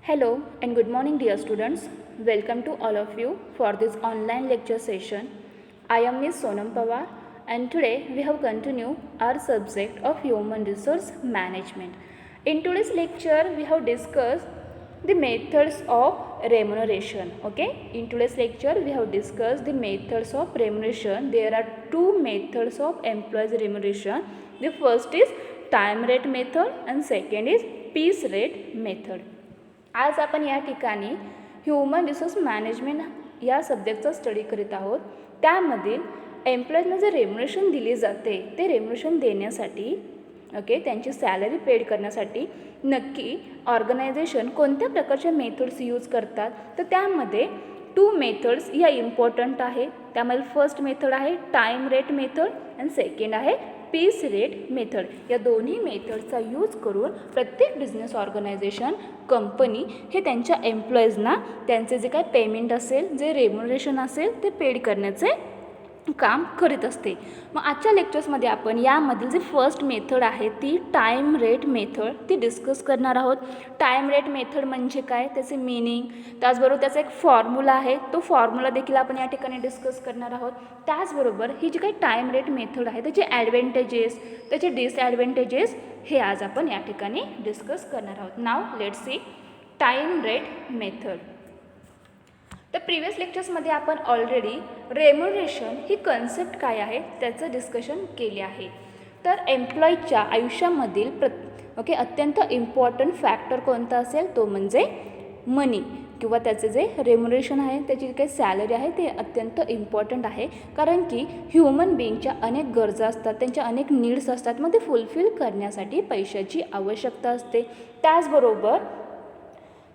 Hello and good morning, dear students. Welcome to all of you for this online lecture session. I am Ms. Sonam Pawar, and today we have continued our subject of human resource management. In today's lecture, we have discussed the methods of remuneration. Okay, in today's lecture, we have discussed the methods of remuneration. There are two methods of employees remuneration. The first is time rate method and second is piece rate method. आज आपण या ठिकाणी human resource management या सब्जेक्टचा study करीत आहोत. त्यामधील एम्प्लॉईजना जे remuneration दिले जाते ते रेम्युनरेशन देण्यासाठी त्यांची सॅलरी पेड करण्यासाठी नक्की ऑर्गनायझेशन कोणत्या प्रकारच्या मेथड्स यूज करतात. तर त्यामध्ये टू मेथड्स या इम्पॉर्टंट आहे. त्यामध्ये फर्स्ट मेथड आहे टाईम रेट मेथड आणि सेकंड आहे पीस रेट मेथड. या दोन्ही मेथडचा यूज करून प्रत्येक बिझनेस ऑर्गनायझेशन कंपनी हे त्यांच्या एम्प्लॉईजना त्यांचे जे काय पेमेंट असेल, जे रेम्युनरेशन असेल ते पेड करण्याचे काम करीत असते. मग आजच्या लेक्चर्समध्ये आपण यामधील जी फर्स्ट मेथड आहे ती टाईम रेट मेथड ती डिस्कस करणार आहोत. टाईम रेट मेथड म्हणजे काय, त्याचे मिनिंग, त्याचबरोबर त्याचा एक फॉर्म्युला आहे, तो फॉर्म्युला देखील आपण या ठिकाणी डिस्कस करणार आहोत. त्याचबरोबर ही जी काही टाईम रेट मेथड आहे त्याचे ॲडव्हान्टेजेस, त्याचे डिसॲडव्हान्टेजेस हे आज आपण या ठिकाणी डिस्कस करणार आहोत. नाव let's C time rate method. तर प्रिव्हियस लेक्चर्समध्ये आपण ऑलरेडी रेम्युनरेशन ही कन्सेप्ट काय आहे त्याचं डिस्कशन केले आहे. तर एम्प्लॉईच्या आयुष्यामधील अत्यंत इम्पॉर्टंट फॅक्टर कोणता असेल तो म्हणजे मनी किंवा त्याचे जे रेम्युनरेशन आहे, त्याची काही सॅलरी आहे ते अत्यंत इम्पॉर्टंट आहे. कारण की ह्युमन बीइंगच्या अनेक गरजा असतात, त्यांच्या अनेक नीड्स असतात, मग ते फुलफिल करण्यासाठी पैशाची आवश्यकता असते. त्याचबरोबर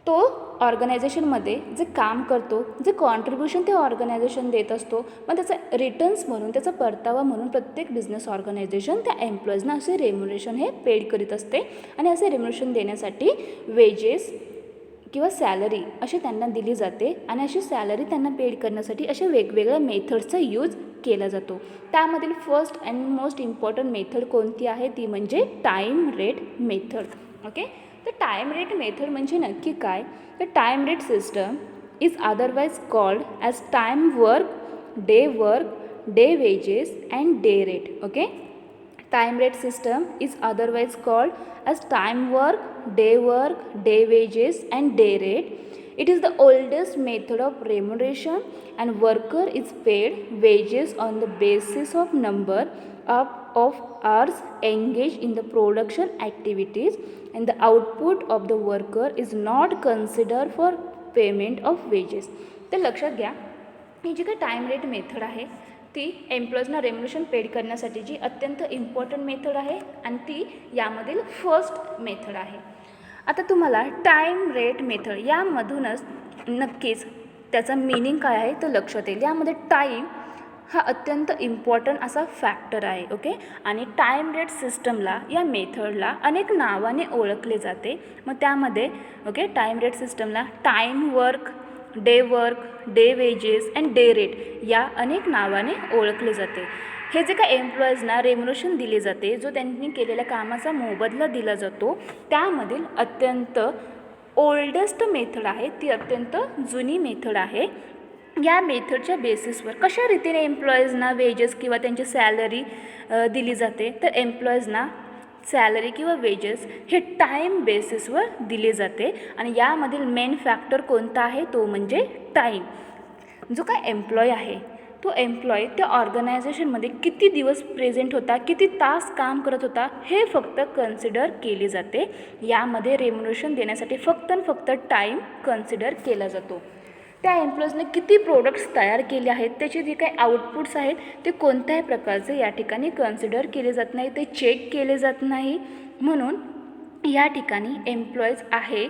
तो ऑर्गनायझेशनमध्ये जे काम करतो, जे कॉन्ट्रीब्युशन ते ऑर्गनायझेशन देत असतो, मग त्याचा रिटर्न्स म्हणून, त्याचा परतावा म्हणून प्रत्येक बिझनेस ऑर्गनायझेशन त्या एम्प्लॉईजना असे रेम्युनरेशन हे पेड करीत असते. आणि असे रेम्युनरेशन देण्यासाठी वेजेस किंवा सॅलरी अशी त्यांना दिली जाते. आणि अशी सॅलरी त्यांना पेड करण्यासाठी अशा वेगवेगळ्या मेथडचा यूज केला जातो. त्यामधील first and most important method कोणती आहे ती म्हणजे टाईम रेट मेथड. तर टाईम रेट मेथड म्हणजे नक्की काय, तर time rate system is otherwise called as time work, day wedges and day rate. Time rate system is otherwise called as time work, day wedges and day rate. It is the oldest method of remuneration and worker is paid wages on the basis of number of hours engaged in the production activities, and the output of the worker is not considered for payment of wages. तर लक्षात घ्या, ही जी काही time rate method आहे ती एम्प्लॉईजना remuneration paid करण्यासाठी जी अत्यंत important method आहे आणि ती यामधील फर्स्ट मेथड आहे. आता तुम्हाला टाईम रेट मेथड यामधूनच नक्कीच त्याचा मिनिंग काय आहे तो लक्षात येईल. यामध्ये टाईम हा अत्यंत इम्पॉर्टंट असा फॅक्टर आहे. आणि टाईम रेट सिस्टमला या मेथडला अनेक नावाने ओळखले जाते. मग त्यामध्ये टाईम रेट सिस्टमला time work, day wedges and day rate या अनेक नावाने ओळखले जाते. हे जे काय एम्प्लॉईजना रेम्युनरेशन दिले जाते, जो त्यांनी केलेल्या कामाचा मोबदला दिला जातो, त्यामधील अत्यंत ओल्डेस्ट मेथड आहे, ती अत्यंत जुनी मेथड आहे. या मेथडच्या बेसिसवर कशा रीतीने एम्प्लॉईजना वेजेस किंवा त्यांची सॅलरी दिली जाते, तर एम्प्लॉईजना सॅलरी किंवा वेजेस हे टाईम बेसिसवर दिले जाते. आणि यामधील मेन फॅक्टर कोणता आहे तो म्हणजे टाईम. जो काय एम्प्लॉई आहे तो एम्प्लॉई त्या ऑर्गनायझेशनमध्ये किती दिवस प्रेझेंट होता, किती तास काम करत होता हे फक्त कन्सिडर केले जाते. यामध्ये रेम्युनरेशन देण्यासाठी फक्त टाईम कन्सिडर केला जातो. त्या एम्प्लॉईजने किती प्रोडक्ट्स तयार केले आहेत, त्याचे जे काही आउटपुट्स आहेत ते कोणत्याही प्रकारचे या ठिकाणी कन्सिडर केले जात नाही, ते चेक केले जात नाही. म्हणून या ठिकाणी एम्प्लॉईज आहे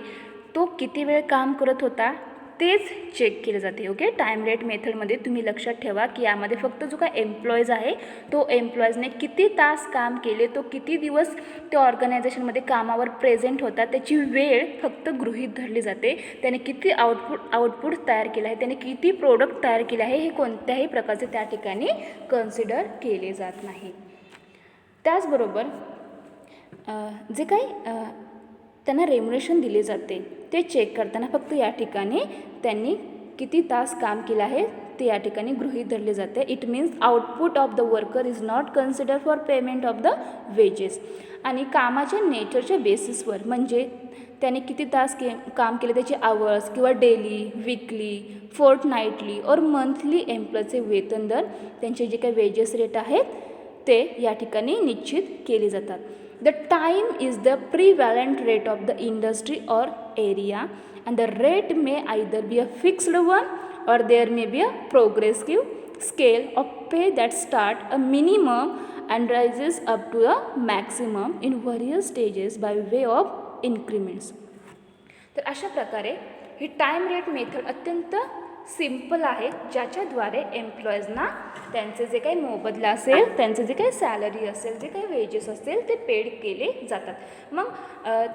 तो किती वेळ काम करत होता तेच चेक केले जाते. टाईम रेट मेथडमध्ये तुम्ही लक्षात ठेवा की यामध्ये फक्त जो काय एम्प्लॉईज आहे तो एम्प्लॉईजने किती तास काम केले, तो किती दिवस त्या ऑर्गनायझेशनमध्ये कामावर प्रेझेंट होता, त्याची वेळ फक्त गृहीत धरली जाते. त्याने किती आउटपुट तयार केलं आहे, त्याने किती प्रोडक्ट तयार केले आहे हे कोणत्याही प्रकारचे त्या ठिकाणी कन्सिडर केले जात नाही. त्याचबरोबर जे काही त्यांना रेम्युनरेशन दिले जाते ते चेक करताना फक्त या ठिकाणी त्यांनी किती तास काम केलं आहे ते या ठिकाणी गृहीत धरले जाते. It means output of the worker is not consider for payment of the wedges. आणि कामाच्या नेचरच्या बेसिसवर म्हणजे त्याने किती तास काम केले त्याचे आवर्स किंवा डेली, वीकली, फोर्टनाईटली और मंथली एम्प्लॉयचे वेतन दर त्यांचे जे काही वेजेस रेट आहेत ते या ठिकाणी निश्चित केले जातात. The time is the prevalent rate of the industry or area and the rate may either be a fixed one or there may be a progressive scale of pay that start a minimum and rises up to a maximum in various stages by way of increments. तर अशा प्रकारे ही time rate method अत्यंत simple आहे ज्याच्याद्वारे एम्प्लॉईजना त्यांचे जे काही मोबदला असेल, त्यांचे जे काही सॅलरी असेल, जे काही वेजेस असतील ते पेड केले जातात. मग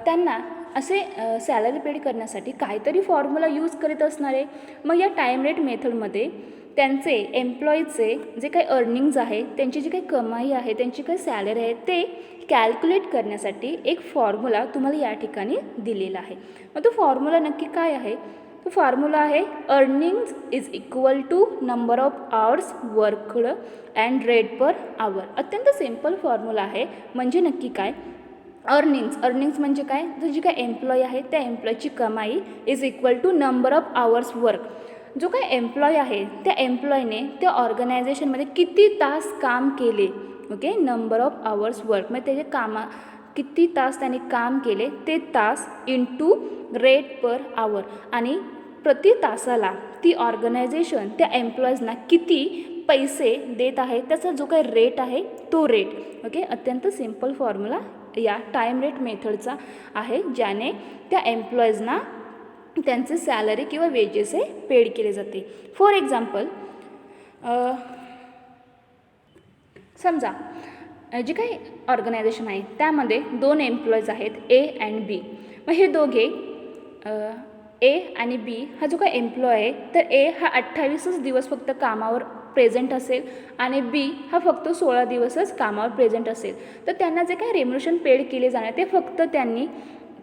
त्यांना असे सॅलरी पेड करण्यासाठी काहीतरी फॉर्म्युला यूज करीत असणार आहे. मग या टाईम रेट मेथडमध्ये त्यांचे एम्प्लॉईचे जे काही अर्निंग्ज आहे, त्यांची जी काही कमाई आहे, त्यांची काही सॅलरी आहे ते कॅल्क्युलेट करण्यासाठी एक फॉर्म्युला तुम्हाला या ठिकाणी दिलेला आहे. मग तो फॉर्म्युला नक्की काय आहे? तो फॉर्म्युला आहे earnings is equal to number of hours worked and rate per hour. अत्यंत सिम्पल फॉर्म्युला आहे. म्हणजे नक्की काय? अर्निंग्स म्हणजे काय? जो जी काय एम्प्लॉई आहे त्या एम्प्लॉईची कमाई is equal to number of hours work. जो काय एम्प्लॉई आहे त्या एम्प्लॉईने त्या ऑर्गनायझेशनमध्ये किती तास काम केले, okay, number of hours work म्हणजे त्याचे किती तास त्याने काम केले ते तास इंटू रेट पर आवर. आणि प्रति तासाला ती ऑर्गनायझेशन त्या एम्प्लॉईजना किती पैसे देत आहे त्याचा जो काही रेट आहे तो रेट. ओके, अत्यंत सिम्पल फॉर्म्युला या टाईम रेट मेथडचा आहे ज्याने त्या एम्प्लॉईजना त्यांचे सॅलरी किंवा वेजेस हे पेड केले जाते. फॉर एक्झाम्पल समजा जी काही ऑर्गनायझेशन आहे त्यामध्ये 2 एम्प्लॉईज आहेत ए अँड बी. मग हे दोघे ए आणि बी हा जो काही एम्प्लॉय आहे तर ए हा 28च दिवस फक्त कामावर प्रेझेंट असेल आणि बी हा फक्त 16 दिवसच कामावर प्रेझेंट असेल. तर त्यांना जे काही रेम्युनरेशन पेड केले जाणार ते फक्त त्यांनी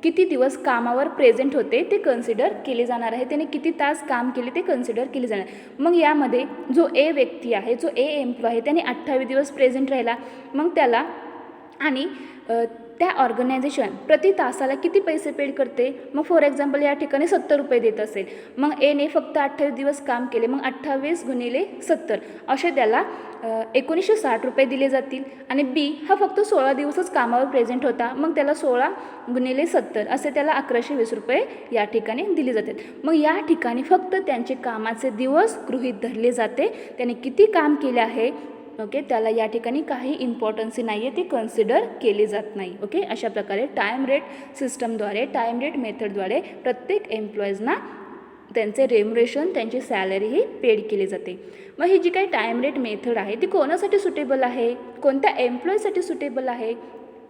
किती दिवस कामावर प्रेझेंट होते ते कन्सिडर केले जाणार आहे. त्याने किती तास काम केले ते कन्सिडर केले जाणार. मग यामध्ये जो ए व्यक्ती आहे, जो ए एम्प्लॉय आहे त्याने 28 दिवस प्रेझेंट राहिला. मग त्याला आणि त्या ऑर्गनायझेशन प्रति तासाला किती पैसे पेड करते? मग फॉर एक्झाम्पल या ठिकाणी 70 रुपये देत असेल. मग एने फक्त 28 दिवस काम केले, मग 28 गुणिले 70 असे त्याला 1960 रुपये दिले जातील. आणि बी हा फक्त 16 दिवसच कामावर प्रेझेंट होता, मग त्याला 16 गुणिले 70 असे त्याला 1120 रुपये या ठिकाणी दिले जातात. मग या ठिकाणी फक्त त्यांचे कामाचे दिवस गृहीत धरले जाते. त्याने किती काम केले आहे ओके त्याला या ठिकाणी काही इम्पॉर्टन्सी नाही आहे, ते कन्सिडर केले जात नाही. ओके, अशा प्रकारे टाईम रेट सिस्टमद्वारे, टाईम रेट मेथडद्वारे प्रत्येक एम्प्लॉईजना त्यांचे रेम्युनरेशन, त्यांची सॅलरी ही पेड केली जाते. मग ही जी काही टाईम रेट मेथड आहे ती कोणासाठी सुटेबल आहे, कोणत्या एम्प्लॉईसाठी सुटेबल आहे,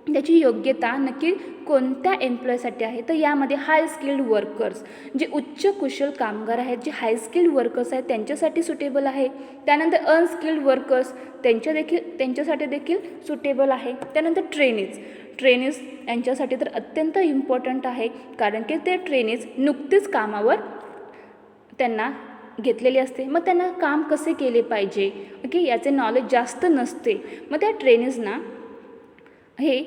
त्याची योग्यता नक्की कोणत्या एम्प्लॉयसाठी आहे? तर यामध्ये हाय स्किल्ड वर्कर्स, जे उच्च कुशल कामगार आहेत, जे हाय स्किल्ड वर्कर्स आहेत त्यांच्यासाठी सुटेबल आहे. त्यानंतर अनस्किल्ड वर्कर्स त्यांच्यासाठी देखील सुटेबल आहे. त्यानंतर ट्रेनीज यांच्यासाठी तर अत्यंत इम्पॉर्टंट आहे, कारण की ते ट्रेनीज नुकतेच कामावर त्यांना घेतलेले असते. मग त्यांना काम कसे केले पाहिजे ओके याचे नॉलेज जास्त नसते. मग त्या ट्रेनीजना हे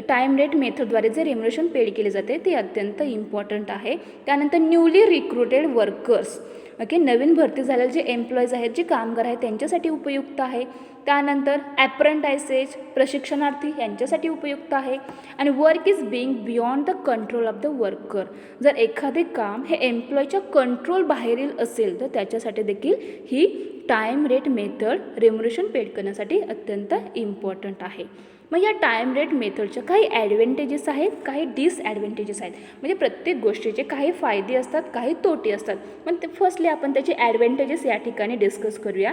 टाईम रेट मेथडद्वारे जे रेम्युनरेशन पेड केले जाते ते अत्यंत इम्पॉर्टंट आहे. त्यानंतर न्यूली रिक्रुटेड वर्कर्स ओके नवीन भरती झालेले जे एम्प्लॉईज आहेत, जे कामगार आहेत त्यांच्यासाठी उपयुक्त आहे. त्यानंतर ॲप्रेंटायसेस प्रशिक्षणार्थी यांच्यासाठी उपयुक्त आहे. आणि work is being beyond the control of the worker, जर एखादे काम हे एम्प्लॉईच्या कंट्रोल बाहेरील असेल तर त्याच्यासाठी देखील ही time rate method remuneration paid करण्यासाठी अत्यंत इम्पॉर्टंट आहे. मग या टाईम रेट मेथडच्या काही ॲडव्हान्टेजेस आहेत, काही डिसॲडव्हान्टेजेस आहेत. म्हणजे प्रत्येक गोष्टीचे काही फायदे असतात, काही तोटे असतात. पण फर्स्टली आपण त्याचे ॲडव्हान्टेजेस या ठिकाणी डिस्कस करूया.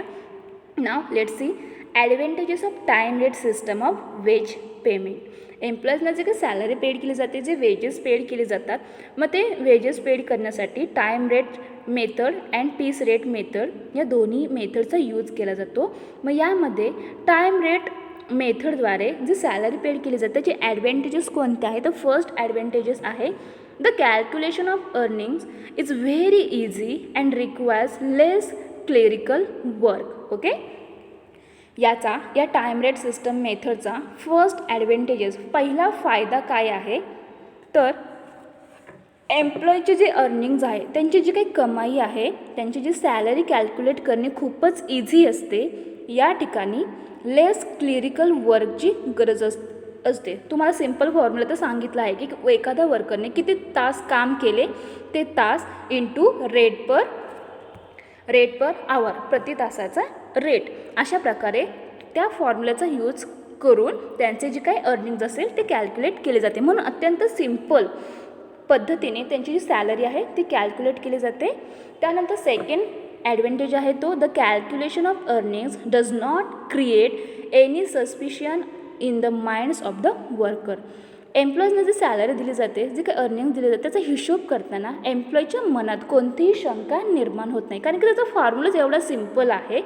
Now let's see advantages of time rate system of wage payment. एम्प्लॉईजना जे काही सॅलरी पेड केली जाते, जे वेजेस पेड केले जातात, मग ते वेजेस पेड करण्यासाठी time rate method and peace rate method या दोन्ही मेथडचा यूज केला जातो. मग यामध्ये टाईम रेट मेथडद्वारे जी सॅलरी पेड केली जाते त्याचे ॲडव्हान्टेजेस कोणते आहे? तर फर्स्ट ॲडव्हान्टेजेस आहे the calculation of earnings is very easy and requires less clerical work. Okay, या टाईम रेट सिस्टम मेथडचा फर्स्ट ॲडव्हान्टेजेस, पहिला फायदा काय आहे? तर एम्प्लॉईचे जे अर्निंग्ज आहे, त्यांची जी काही कमाई आहे, त्यांची जी सॅलरी कॅल्क्युलेट करणे खूपच इझी असते. या ठिकाणी लेस क्लिरिकल वर्कची गरज असते. तुम्हाला सिम्पल फॉर्म्युला तर सांगितलं आहे की एखाद्या वर्करने किती तास काम केले ते तास इंटू रेट पर आवर, प्रति तासाचा रेट. अशा प्रकारे त्या फॉर्म्युल्याचा यूज करून त्यांचे जे काही अर्निंग्ज असेल ते कॅल्क्युलेट केले जाते. म्हणून अत्यंत सिम्पल पद्धतीने त्यांची जी सॅलरी आहे ती कॅल्क्युलेट केली जाते. त्यानंतर सेकंड ॲडव्हान्टेज आहे तो the calculation of earnings does not create any suspicion in the minds of the worker. एम्प्लॉईजने जी सॅलरी दिली जाते, जे काही अर्निंग दिली जाते, त्याचा हिशोब करताना एम्प्लॉईच्या मनात कोणतीही शंका निर्माण होत नाही, कारण की त्याचा फॉर्म्युलाच एवढा सिम्पल आहे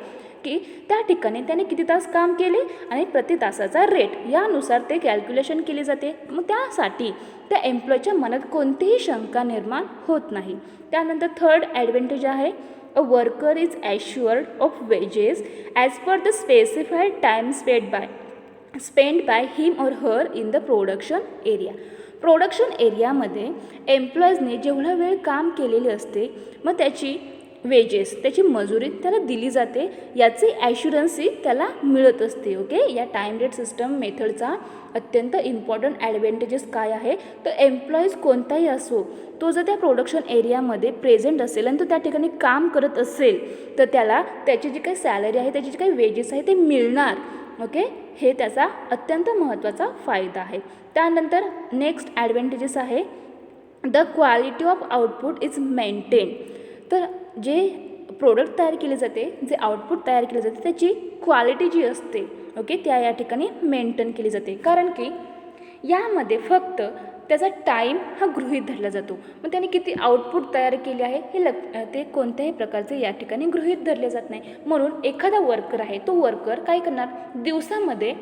की त्या ठिकाणी त्याने किती तास काम केले आणि प्रति तासाचा रेट यानुसार ते कॅल्क्युलेशन केले जाते. मग त्यासाठी त्या एम्प्लॉईच्या मनात कोणतीही शंका निर्माण होत नाही. त्यानंतर थर्ड ॲडव्हान्टेज आहे a worker is assured of wages as per the specified time spend by him or her in the production area. Production एरियामध्ये एम्प्लॉईजने जेवढा वेळ काम केलेले असते मग त्याची वेजेस, त्याची मजुरी त्याला दिली जाते, याची ॲश्युरन्सी त्याला मिळत असते. ओके, या टाईम रेट सिस्टम मेथडचा अत्यंत इम्पॉर्टंट ॲडव्हान्टेजेस काय आहे? तर एम्प्लॉईज कोणताही असो, तो जर त्या प्रोडक्शन एरियामध्ये प्रेझेंट असेल आणि तो त्या ठिकाणी काम करत असेल तर त्याला त्याची जी काही सॅलरी आहे, त्याची जी काही वेजेस आहे ते मिळणार. ओके, हे त्याचा अत्यंत महत्त्वाचा फायदा आहे. त्यानंतर नेक्स्ट ॲडव्हान्टेजेस आहे the quality of output is maintain. तर जे प्रोडक्ट तयार केले जाते, जे आउटपुट तयार केले जाते, त्याची क्वालिटी जी असते ओके त्या या ठिकाणी मेंटेन केली जाते, कारण की यामध्ये फक्त त्याचा टाईम हा गृहीत धरला जातो. मग त्याने किती आउटपुट तयार केले आहे हे ते कोणत्याही प्रकारचे या ठिकाणी गृहीत धरले जात नाही. म्हणून एखादा वर्कर आहे, तो वर्कर काय करणार, दिवसामध्ये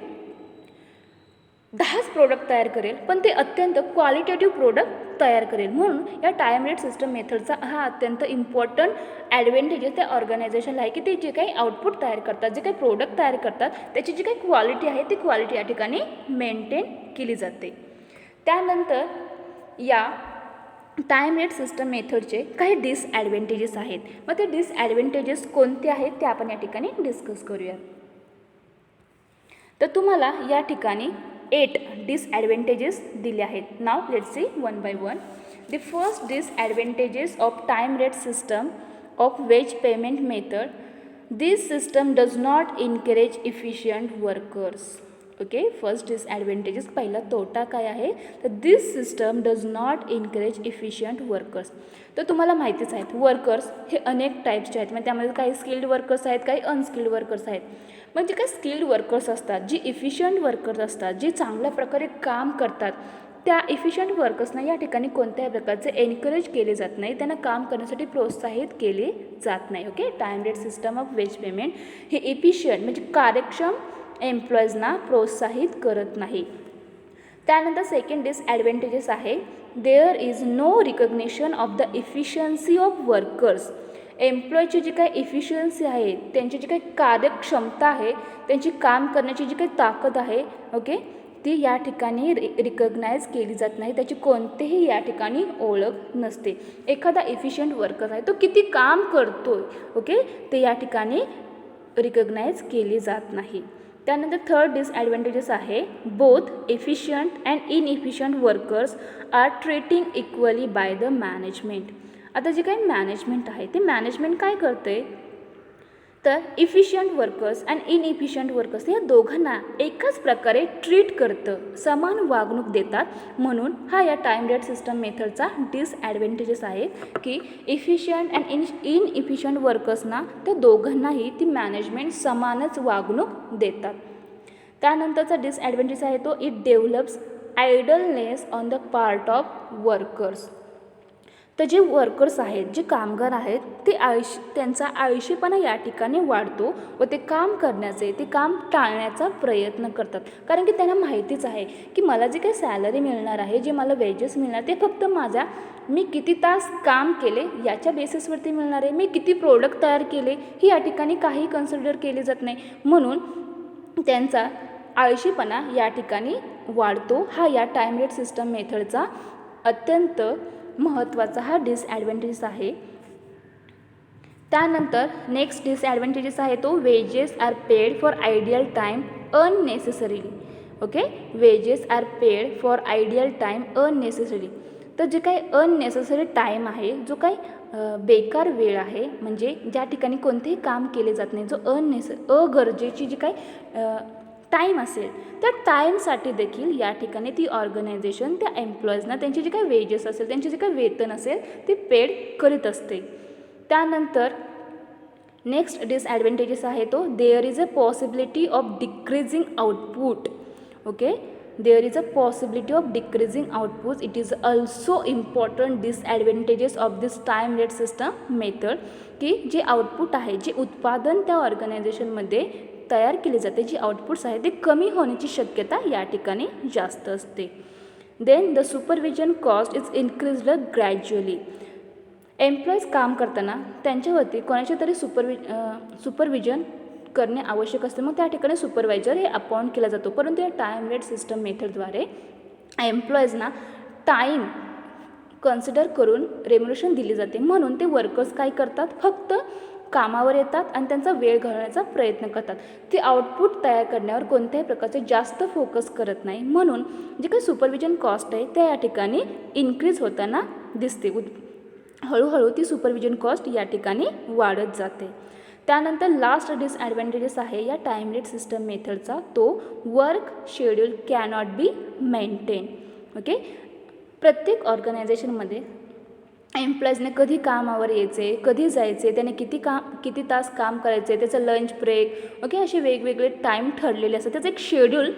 10च प्रोडक्ट तयार करेल, पण ते अत्यंत क्वालिटेटिव्ह प्रोडक्ट तयार करेल. म्हणून या टाईम रेट सिस्टम मेथडचा हा अत्यंत इम्पॉर्टंट ॲडव्हान्टेजेस त्या ऑर्गनायझेशनला आहे की ते जे काही आउटपुट तयार करतात, जे काही प्रोडक्ट तयार करतात, त्याची जी काही क्वालिटी आहे ती क्वालिटी या ठिकाणी मेंटेन केली जाते. त्यानंतर या टाईम रेट सिस्टम मेथडचे काही डिसॲडव्हान्टेजेस आहेत. मग ते डिसॲडव्हान्टेजेस कोणते आहेत ते आपण या ठिकाणी डिस्कस करूया. तर तुम्हाला या ठिकाणी 8 डिसॲडव्हान्टेजेस दिले आहेत. Now let's see one by one. The first disadvantages of time rate system of wage payment method. This system does not encourage efficient workers. Okay, first disadvantages, पहिला तोटा काय आहे, तर this system does not encourage efficient workers. तर तुम्हाला माहितीच आहेत workers हे अनेक टाईप्सचे आहेत. म्हणजे त्यामध्ये काही स्किल्ड वर्कर्स आहेत, काही अनस्किल्ड वर्कर्स आहेत. म्हणजे काही स्किल्ड वर्कर्स असतात, जी इफिशियंट वर्कर्स असतात, जे चांगल्या प्रकारे काम करतात, त्या इफिशियंट वर्कर्सना या ठिकाणी कोणत्याही प्रकारचे एनकरेज केले जात नाही, त्यांना काम करण्यासाठी प्रोत्साहित केले जात नाही. Okay, time rate system of wage payment हे इफिशियंट म्हणजे कार्यक्षम एम्प्लॉईजना प्रोत्साहित करत नाही. त्यानंतर सेकंड डिसॲडव्हान्टेजेस आहे there is no recognition of the efficiency of workers. एम्प्लॉईची जी काही इफिशियन्सी आहे, त्यांची जी काही कार्यक्षमता आहे, त्यांची काम करण्याची जी काही ताकद आहे ओके ती या ठिकाणी रिकग्नाइज केली जात नाही, त्याची कोणतेही या ठिकाणी ओळख नसते. एखादा इफिशियंट वर्कर आहे, तो किती काम करतोय ओके ते या ठिकाणी रिकग्नाइज केली जात नाही. त्यानंतर थर्ड डिसॲडव्हान्टेजेस आहे both efficient and inefficient workers are treating equally by the management. आता जे काही मॅनेजमेंट आहे ते मॅनेजमेंट काय करते, तर efficient workers and inefficient workers या दोघांना एकाच प्रकारे ट्रीट करतं, समान वागणूक देतात. म्हणून हा या टाईम रेट सिस्टम मेथडचा डिसॲडव्हान्टेजेस आहे की इफिशियंट अँड इनइफिशियंट वर्कर्सना त्या दोघांनाही ती मॅनेजमेंट समानच वागणूक देतात. त्यानंतरचा डिसॲडव्हान्टेज आहे तो it develops idleness on the part of workers. तर जे वर्कर्स आहेत, जे कामगार आहेत, ते त्यांचा आळशीपणा या ठिकाणी वाढतो व ते काम करण्याचे, ते काम टाळण्याचा प्रयत्न करतात. कारण की त्यांना माहितीच आहे की मला जे काही सॅलरी मिळणार आहे, जे मला वेजेस मिळणार, ते फक्त मी किती तास काम केले याच्या बेसिसवरती मिळणार आहे. मी किती प्रोडक्ट तयार केले ही या ठिकाणी काही कन्सिडर केले जात नाही. म्हणून त्यांचा आळशीपणा या ठिकाणी वाढतो. हा या टाईम रेट सिस्टम मेथडचा अत्यंत महत्त्वाचा हा डिसॲडव्हान्टेजेस आहे. त्यानंतर नेक्स्ट डिसॲडव्हान्टेजेस आहे तो wages are paid for ideal time unnecessarily. Okay, wages are paid for ideal time unnecessary. तर जे काही अननेसेसरी टाईम आहे, जो काही बेकार वेळ आहे, म्हणजे ज्या ठिकाणी कोणतेही काम केले जात नाही, जो अगरजेची जी काही टाईम असेल, त्या टाईमसाठी देखील या ठिकाणी ती ऑर्गनायझेशन त्या एम्प्लॉईजना त्यांचे जे काही वेजेस असेल, त्यांचे जे काही वेतन असेल ते पेड करीत असते. त्यानंतर नेक्स्ट डिसॲडव्हान्टेजेस आहे तो there is a possibility of decreasing output. Okay, there is a possibility of decreasing output. It is also important disadvantages of this time rate system method, की जे आउटपुट आहे, जे उत्पादन त्या ऑर्गनायझेशनमध्ये तयार केले जाते, जी आउटपुट्स आहे ते कमी होण्याची शक्यता या ठिकाणी जास्त असते. Then the supervision cost is increased gradually. Employees काम करताना त्यांच्यावरती कोणाचे तरी सुपरविजन करणे आवश्यक असते. मग त्या ठिकाणी सुपरवायझर हे अपॉइंट केला जातो. परंतु या टाईम रेट सिस्टम मेथडद्वारे एम्प्लॉईजना टाईम कन्सिडर करून रेम्युनरेशन दिली जाते. म्हणून ते वर्कर्स काय करतात, फक्त कामावर येतात आणि त्यांचा वेळ घालवण्याचा प्रयत्न करतात. ते आउटपुट तयार करण्यावर कोणत्याही प्रकारचे जास्त फोकस करत नाही. म्हणून जे काही सुपरविजन कॉस्ट आहे त्या या ठिकाणी इन्क्रीज होताना दिसते. हळूहळू ती सुपरविजन कॉस्ट या ठिकाणी वाढत जाते. त्यानंतर लास्ट डिसॲडव्हान्टेजेस आहे या टाईम रेट सिस्टम मेथडचा, तो work schedule cannot be maintain. Okay, प्रत्येक ऑर्गनायझेशनमध्ये एम्प्लॉईजने कधी कामावर यायचे, कधी जायचे, त्याने किती तास काम करायचे, त्याचं लंच ब्रेक, ओके, असे वेगवेगळे टाईम ठरलेले असतात. त्याचं एक शेड्यूल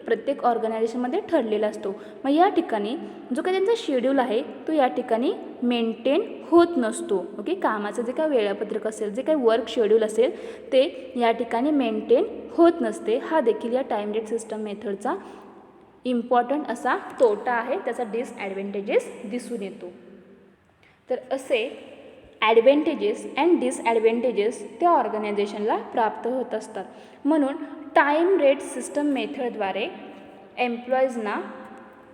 प्रत्येक ऑर्गनायझेशनमध्ये ठरलेला असतो. मग या ठिकाणी जो काही त्यांचा शेड्यूल आहे तो या ठिकाणी मेंटेन होत नसतो. ओके, कामाचं जे काही वेळापत्रक असेल, जे काही वर्क शेड्यूल असेल ते या ठिकाणी मेंटेन होत नसते. हा देखील या टाईम रेट सिस्टम मेथडचा इम्पॉर्टंट असा तोटा आहे, त्याचा डिसॲडव्हान्टेजेस दिसून येतो. तर असे ॲडव्हान्टेजेस अँड डिसॲडव्हान्टेजेस त्या ऑर्गनायझेशनला प्राप्त होत असतात. म्हणून टाईम रेट सिस्टम मेथडद्वारे एम्प्लॉईजना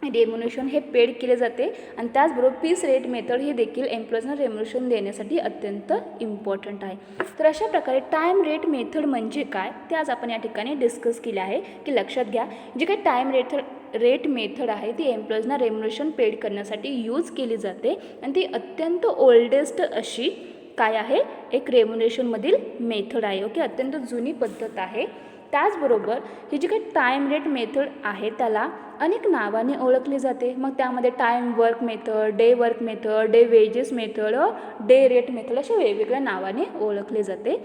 रेम्युनरेशन हे पेड केले जाते आणि त्याचबरोबर पीस रेट मेथड हे देखील एम्प्लॉईजना रेम्युनरेशन देण्यासाठी अत्यंत इम्पॉर्टंट आहे. तर अशा प्रकारे टाईम रेट मेथड म्हणजे काय ते आज आपण या ठिकाणी डिस्कस केले आहे. की लक्षात घ्या, जी काही टाईम रेट मेथड आहे ती एम्प्लॉईजना रेम्युनरेशन पेड करण्यासाठी यूज केली जाते आणि ती अत्यंत ओल्डेस्ट अशी काय आहे, एक रेम्युनरेशनमधील मेथड आहे. ओके, अत्यंत जुनी पद्धत आहे. त्याचबरोबर ही जी काही टाईम रेट मेथड आहे त्याला अनेक नावाने ओळखले जाते. मग त्यामध्ये time work method, day work method, day wedges method, day rate method अशा वेगवेगळ्या नावाने ओळखले जाते.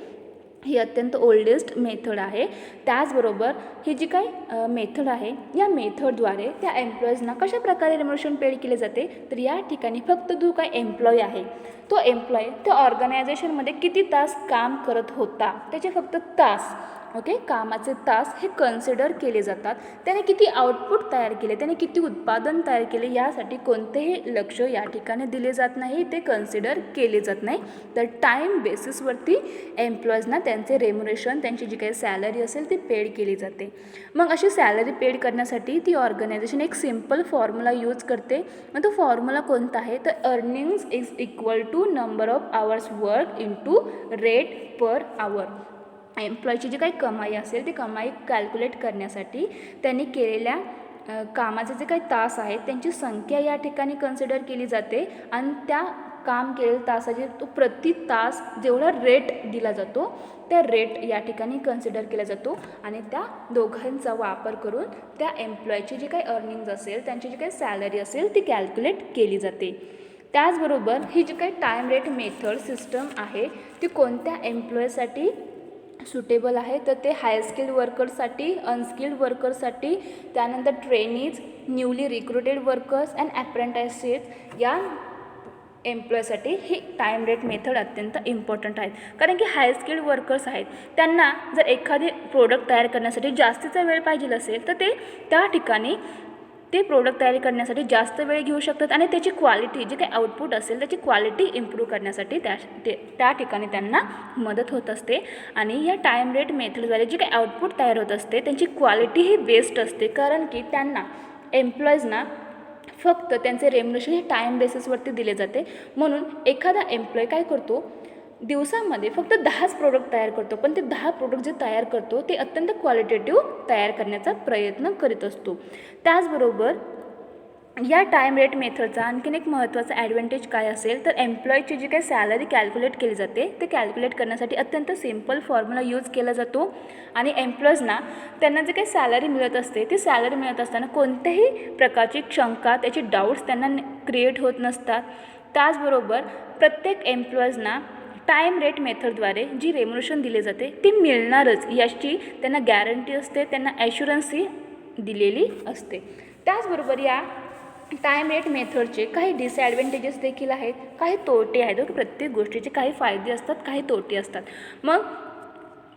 ही अत्यंत ओल्डेस्ट मेथड आहे. त्याचबरोबर ही जी काही मेथड आहे या मेथडद्वारे त्या एम्प्लॉईजना कशा प्रकारे रेम्युनरेशन पेड केले जाते, तर या ठिकाणी फक्त जो काही एम्प्लॉई आहे तो एम्प्लॉई त्या ऑर्गनायझेशनमध्ये किती तास काम करत होता त्याचे फक्त तास, ओके, कामाचे तास हे कन्सिडर केले जातात. त्याने किती आउटपुट तयार केले, त्याने किती उत्पादन तयार केले यासाठी कोणतेही लक्ष या ठिकाणी दिले जात नाही, ते कन्सिडर केले जात नाही. तर टाईम बेसिसवरती एम्प्लॉईजना त्यांचे रेम्युनरेशन, त्यांची जी काही सॅलरी असेल ती पेड केली जाते. मग अशी सॅलरी पेड करण्यासाठी ती ऑर्गनायझेशन एक सिम्पल फॉर्म्युला यूज करते. मग तो फॉर्म्युला कोणता आहे, तर earnings is equal to number of hours work into rate per hour. एम्प्लॉईची जी काही कमाई असेल ती कमाई कॅल्क्युलेट करण्यासाठी त्यांनी केलेल्या कामाचे जे काही तास आहेत त्यांची संख्या या ठिकाणी कन्सिडर केली जाते आणि त्या काम केलेल्या तासाचे तो प्रति तास जेवढा रेट दिला जातो त्या रेट या ठिकाणी कन्सिडर केला जातो आणि त्या दोघांचा वापर करून त्या एम्प्लॉईची जी काही अर्निंग्ज असेल, त्यांची जी काही सॅलरी असेल ती कॅल्क्युलेट केली जाते. त्याचबरोबर ही जी काही टाईम रेट मेथड सिस्टम आहे ती कोणत्या एम्प्लॉईसाठी सुटेबल आहे, तर ते हाय स्किल्ड वर्कर्ससाठी, अनस्किल्ड वर्कर्ससाठी, त्यानंतर trainees, newly recruited workers and apprentices या एम्प्लॉयसाठी ही टाईम रेट मेथड अत्यंत इम्पॉर्टंट आहेत. कारण की हाय स्किल्ड वर्कर्स आहेत, त्यांना जर एखादी प्रोडक्ट तयार करण्यासाठी जास्तीचा वेळ पाहिजे असेल तर ते त्या ठिकाणी ते प्रोडक्ट तयारी करण्यासाठी जास्त वेळ घेऊ शकतात आणि त्याची क्वालिटी जे काही आउटपुट असेल त्याची क्वालिटी इम्प्रूव्ह करण्यासाठी त्या ठिकाणी त्यांना मदत होत असते. आणि या टाईम रेट मेथडद्वारे जे काही आउटपुट तयार होत असते त्यांची क्वालिटी ही बेस्ट असते. कारण की त्यांना एम्प्लॉईजना फक्त त्यांचे रेम्युनरेशन हे टाईम बेसिसवरती दिले जाते. म्हणून एखादा एम्प्लॉय काय करतो, दिवसामध्ये फक्त 10च प्रोडक्ट तयार करतो, पण ते 10 प्रोडक्ट जे तयार करतो ते अत्यंत क्वालिटेटिव्ह तयार करण्याचा प्रयत्न करीत असतो. त्याचबरोबर या टाईम रेट मेथडचा आणखीन एक महत्त्वाचा ॲडव्हान्टेज काय असेल तर एम्प्लॉयची जी काही सॅलरी कॅल्क्युलेट केली जाते ते कॅल्क्युलेट करण्यासाठी अत्यंत सिम्पल फॉर्म्युला यूज केला जातो. आणि एम्प्लॉईजना त्यांना जे काही सॅलरी मिळत असते ती सॅलरी मिळत असताना कोणत्याही प्रकारची शंका त्याची डाऊट्स त्यांना क्रिएट होत नसतात. त्याचबरोबर प्रत्येक एम्प्लॉईजना टाईम रेट मेथडद्वारे जी रेम्युनरेशन दिले जाते ती मिळणारच याची त्यांना गॅरंटी असते, त्यांना ॲश्युरन्सही दिलेली असते. त्याचबरोबर या टाईम रेट मेथडचे काही डिसॲडव्हान्टेजेस देखील आहेत, काही तोटे आहेत. प्रत्येक गोष्टीचे काही फायदे असतात, काही तोटे असतात. मग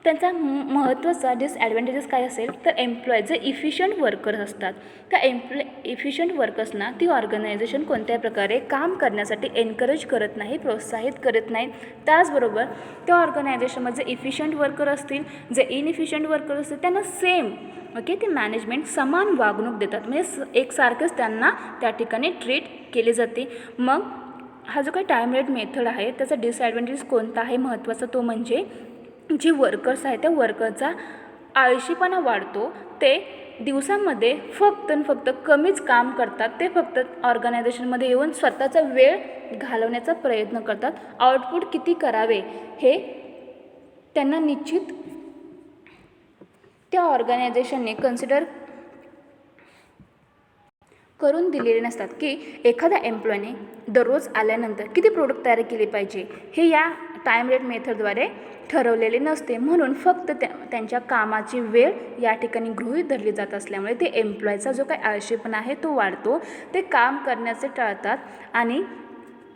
त्यांचा महत्त्वाचा डिसॲडव्हान्टेजेस काय असेल तर एम्प्लॉय जे इफिशियंट वर्कर्स असतात त्या इफिशियंट वर्कर्सना ती ऑर्गनायझेशन कोणत्याही प्रकारे काम करण्यासाठी एनकरेज करत नाही, प्रोत्साहित करत नाही. त्याचबरोबर त्या ऑर्गनायझेशनमध्ये जे इफिशियंट वर्कर असतील, जे इनइफिशियंट वर्कर असतील त्यांना सेम ते मॅनेजमेंट समान वागणूक देतात, म्हणजे एकसारखंच त्यांना त्या ठिकाणी ट्रीट केले जाते. मग हा जो काही टाईम रेट मेथड आहे त्याचा डिसॲडव्हान्टेज कोणता आहे महत्त्वाचा, तो म्हणजे जे वर्कर्स आहेत त्या वर्करचा आळशीपणा वाढतो. ते दिवसामध्ये फक्त आणि फक्त कमीच काम करतात, ते फक्त ऑर्गनायझेशनमध्ये येऊन स्वतःचा वेळ घालवण्याचा प्रयत्न करतात. आउटपुट किती करावे हे त्यांना निश्चित त्या ऑर्गनायझेशनने कन्सिडर करून दिलेले नसतात. की एखाद्या एम्प्लॉयने दररोज आल्यानंतर किती प्रोडक्ट तयार केले पाहिजे हे या टाईम रेट मेथडद्वारे ठरवलेले नसते. म्हणून फक्त त्यांच्या कामाची वेळ या ठिकाणी गृहीत धरली जात असल्यामुळे ते एम्प्लॉयचा जो काही आळशीपणा आहे तो वाढतो. ते काम करण्याचे टाळतात आणि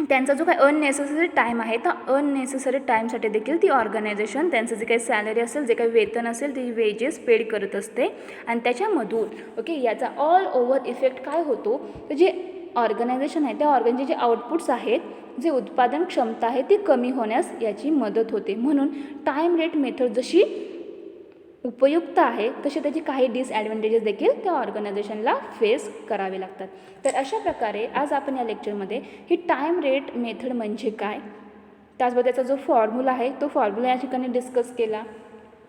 त्यांचा जो काही अननेसेसरी टाईम आहे त्या अननेसेसरी टाईमसाठी देखील ती ऑर्गनायझेशन त्यांचं जे काही सॅलरी असेल, जे काही वेतन असेल ती वेजेस पेड करत असते. आणि त्याच्यामधून याचा ऑल ओव्हर इफेक्ट काय होतो तर जे ऑर्गनायझेशन आहे त्या ऑर्गनायझेशनचे जे आउटपुट्स आहेत, जे उत्पादन क्षमता आहे ती कमी होण्यास याची मदत होते. म्हणून टाईम रेट मेथड जशी उपयुक्त आहे तसे त्याचे काही डिसॲडव्हान्टेजेस देखील त्या ऑर्गनायझेशनला फेस करावे लागतात. तर अशा प्रकारे आज आपण या लेक्चरमध्ये ही टाईम रेट मेथड म्हणजे काय, त्याचबरोबर त्याचा जो फॉर्म्युला आहे तो फॉर्म्युला या ठिकाणी डिस्कस केला.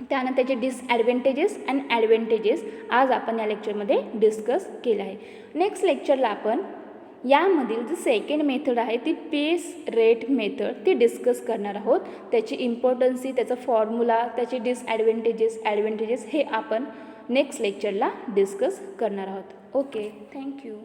त्यानंतर त्याचे डिसॲडव्हान्टेजेस अँड ॲडव्हान्टेजेस आज आपण या लेक्चरमध्ये डिस्कस केलं आहे. नेक्स्ट लेक्चरला आपण यामधील जी सेकंड मेथड आहे ती पेस रेट मेथड ती डिस्कस करणार आहोत. त्याची इम्पॉर्टन्सी, त्याचा फॉर्म्युला, त्याचे डिसॲडव्हान्टेजेस, ॲडव्हान्टेजेस हे आपण नेक्स्ट लेक्चरला डिस्कस करणार आहोत. Okay, thank you.